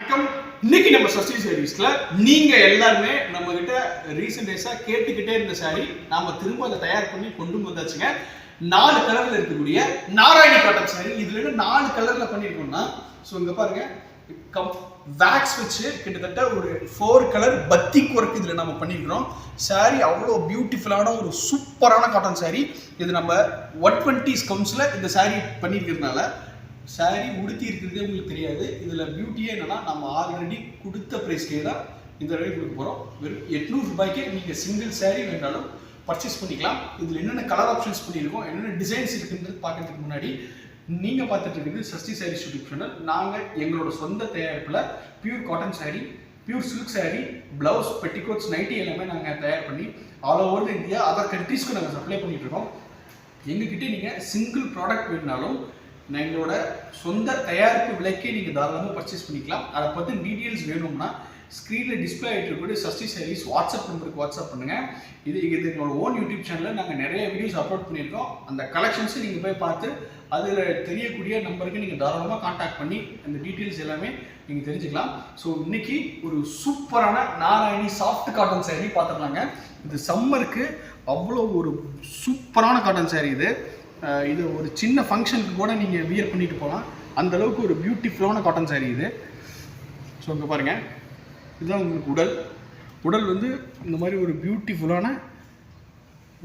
வணக்கம். இன்னைக்கு நம்ம சஷ்டி சர்வீஸ்ல நீங்க எல்லாருமே நம்ம கிட்ட ரீசெண்ட் டேஸா கேட்டுக்கிட்டே இருந்த சாரி நாம திரும்ப அதை தயார் பண்ணி கொண்டு வந்தாச்சுங்க. 4 கலர்ல இருக்கக்கூடிய நாராயணி காட்டன் சாரி. இதுல 4 கலர்ல பண்ணிருக்கோம்னா இங்க பாருங்க, வேக்ஸ் வச்சு கிட்டத்தட்ட ஒரு 4 கலர் பத்திக் ஒர்க் இதுல நம்ம பண்ணிருக்கிறோம். சாரி அவ்வளோ பியூட்டிஃபுல்லான ஒரு சூப்பரான காட்டன் சாரி. இது நம்ம 120 கவுண்ட்ஸ்ல இந்த சாரி பண்ணிருக்கிறதுனால சாரி உடுத்தி இருக்கிறதே உங்களுக்கு தெரியாது. இதுல பியூட்டியே என்னன்னா, நம்ம ஆல்ரெடி கொடுத்த பிரைஸ்க்கே தான் இந்த ரேட் கொடுக்க போறோம். வெறும் 800 ரூபாய்க்கு நீங்க சிங்கிள் சாரி வேண்டாலும் பர்ச்சேஸ் பண்ணிக்கலாம். இதுல என்னென்ன கலர் ஆப்ஷன்ஸ் பண்ணியிருக்கோம், என்னென்ன டிசைன்ஸ் இருக்குன்றது பார்க்கறதுக்கு முன்னாடி நீங்க பார்த்துட்டு இருக்கிறது சஷ்டி சாரீஸ் யூடியூப் சேனல். நாங்க எங்களோட சொந்த தயாரிப்புல pure cotton sari, pure silk sari, blouse, petticoats, nighty எல்லாமே நாங்க தயார் பண்ணி ஆல் ஓவர் இந்தியா அதர் கண்ட்ரீஸ்க்கு நாங்கள் சப்ளை பண்ணிட்டு இருக்கோம். எங்ககிட்ட நீங்க சிங்கிள் ப்ராடக்ட் வேணுனாலும் எங்களோட சொந்த தயாரிப்பு விலைக்கே நீங்கள் தாராளமாக பர்ச்சேஸ் பண்ணிக்கலாம். அதை பற்றி டீட்டெயில்ஸ் வேணும்னா ஸ்க்ரீனில் டிஸ்பிளே ஆகிட்டு இருக்கக்கூடிய சஷ்டி சாரீஸ் வாட்ஸ்அப் நம்பருக்கு வாட்ஸ்அப் பண்ணுங்கள். இது எங்களோட ஓன் யூடியூப் சேனலில் நாங்கள் நிறைய வீடியோஸ் அப்லோட் பண்ணியிருக்கோம். அந்த கலெக்ஷன்ஸை நீங்கள் போய் பார்த்து அதில் தெரியக்கூடிய நம்பருக்கு நீங்கள் தாராளமாக கான்டாக்ட் பண்ணி அந்த டீட்டெயில்ஸ் எல்லாமே நீங்கள் தெரிஞ்சுக்கலாம். ஸோ இன்னைக்கு ஒரு சூப்பரான நாராயணி சாஃப்ட் காட்டன் சாரீ பார்த்துக்கலாங்க. இது சம்மருக்கு அவ்வளோ ஒரு சூப்பரான காட்டன் சாரீ. இது ஒரு சின்ன ஃபங்க்ஷனுக்கு கூட நீங்கள் வியர் பண்ணிட்டு போகலாம். அந்த அளவுக்கு ஒரு பியூட்டிஃபுல்லான காட்டன் சாரீ இது. ஸோ இங்கே பாருங்கள், இதுதான் உங்களுக்கு உடல் வந்து இந்த மாதிரி ஒரு பியூட்டிஃபுல்லான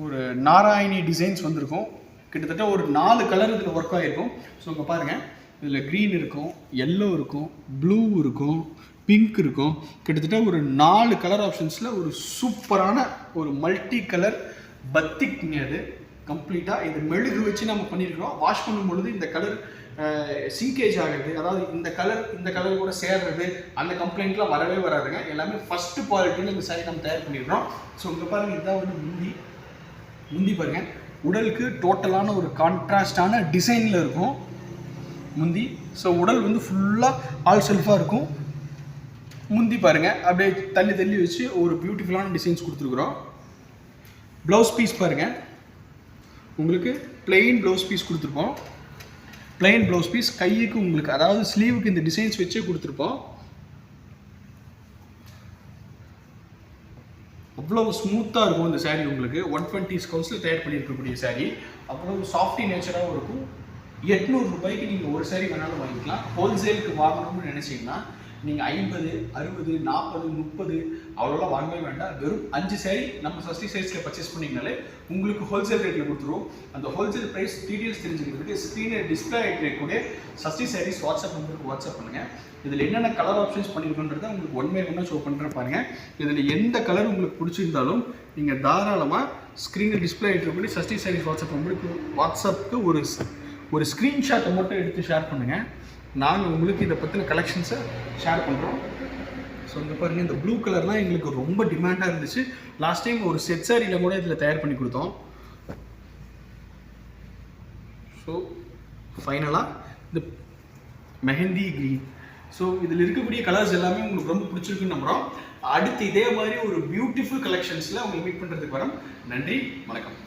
ஒரு நாராயணி டிசைன்ஸ் வந்திருக்கும். கிட்டத்தட்ட ஒரு 4 கலர் இதில் ஒர்க் ஆகிருக்கும். ஸோ இங்கே பாருங்கள், இதில் க்ரீன் இருக்கும், எல்லோ இருக்கும், ப்ளூ இருக்கும், பிங்க் இருக்கும். கிட்டத்தட்ட ஒரு 4 கலர் ஆப்ஷன்ஸில் ஒரு சூப்பரான ஒரு மல்டி கலர் பத்திக்ங்க. அது கம்ப்ளீட்டாக இது மெழுகு வச்சு நம்ம பண்ணியிருக்கிறோம். வாஷ் பண்ணும்பொழுது இந்த கலர் சிங்கேஜ் ஆகுது, அதாவது இந்த கலர் கூட சேர்றது, அந்த கம்ப்ளைண்ட்லாம் வரவே வராதுங்க. எல்லாமே ஃபர்ஸ்ட் குவாலிட்டியில் இந்த சாரி நம்ம தயார் பண்ணியிருக்கிறோம். ஸோ இங்கே பாருங்கள், இதுதான் வந்து முந்தி பாருங்கள், உடலுக்கு டோட்டலான ஒரு கான்ட்ராஸ்டான டிசைனில் இருக்கும் முந்தி. ஸோ உடல் வந்து ஃபுல்லாக ஆல் செல்ஃபாக இருக்கும். முந்தி பாருங்கள், அப்படியே தள்ளி வச்சு ஒரு பியூட்டிஃபுல்லான டிசைன்ஸ் கொடுத்துருக்குறோம். ப்ளவுஸ் பீஸ் பாருங்கள், உங்களுக்கு பிளெயின் ப்ளவுஸ் பீஸ் கொடுத்துருப்போம். பிளெயின் ப்ளவுஸ் பீஸ் கைக்கு உங்களுக்கு, அதாவது ஸ்லீவுக்கு இந்த டிசைன்ஸ் வச்சே கொடுத்துருப்போம். அவ்வளோ ஸ்மூத்தாக இருக்கும் இந்த சாரீ. உங்களுக்கு 120 கவுண்ட்ஸில் தயார் பண்ணியிருக்கக்கூடிய சாரீ அவ்வளோ சாஃப்டி நேச்சராகவும் இருக்கும். 800 ரூபாய்க்கு நீங்கள் ஒரு சாரீ வேணாலும் வாங்கிக்கலாம். ஹோல்சேலுக்கு வாங்கணும்னு நினச்சிங்கன்னா நீங்கள் 50, 60, 40, 30 அவ்வளோலாம் வாங்கவே வேண்டாம். வெறும் 5 சாரீ நம்ம சஷ்டி சாரீஸில் பர்ச்சேஸ் பண்ணிங்கனாலே உங்களுக்கு ஹோல்சேல் ரேட்டில் கொடுத்துருவோம். அந்த ஹோல்சேல் ப்ரைஸ் டீட்டெயில்ஸ் தெரிஞ்சுக்கிறதுக்கு ஸ்க்ரீனில் டிஸ்பிளே ஆகிட்டு இருக்கக்கூடிய சஷ்டி சாரீஸ் வாட்ஸ்அப் நம்பருக்கு வாட்ஸ்அப் பண்ணுங்கள். இதில் என்னென்ன கலர் ஆப்ஷன்ஸ் பண்ணியிருக்கோன்றதை உங்களுக்கு ஒன் பை ஒன்னாக ஷோ பண்ணுறேன் பாருங்கள். இதில் எந்த கலர் உங்களுக்கு பிடிச்சிருந்தாலும் நீங்கள் தாராளமாக ஸ்க்ரீனில் டிஸ்பிளே ஆகிட்டு இருக்கக்கூடிய சஷ்டி சாரீஸ் வாட்ஸ்அப் நம்பருக்கு வாட்ஸ்அப்புக்கு ஒரு ஸ்க்ரீன்ஷாட்டை மட்டும் எடுத்து ஷேர் பண்ணுங்கள். நாங்கள் உங்களுக்கு இதை பற்றின கலெக்ஷன்ஸை ஷேர் பண்ணுறோம். ஸோ இங்கே பாருங்கள், இந்த ப்ளூ கலர்லாம் எங்களுக்கு ரொம்ப டிமாண்டாக இருந்துச்சு. லாஸ்ட் டைம் ஒரு செட் சாரியில் கூட இதில் தயார் பண்ணி கொடுத்தோம். ஸோ ஃபைனலாக இந்த மெஹந்தி க்ரீன். ஸோ இதில் இருக்கக்கூடிய கலர்ஸ் எல்லாமே உங்களுக்கு ரொம்ப பிடிச்சிருக்குன்னு நம்புகிறோம். அடுத்து இதே மாதிரி ஒரு பியூட்டிஃபுல் கலெக்ஷன்ஸில் உங்களை மீட் பண்ணுறதுக்கு வரோம். நன்றி, வணக்கம்.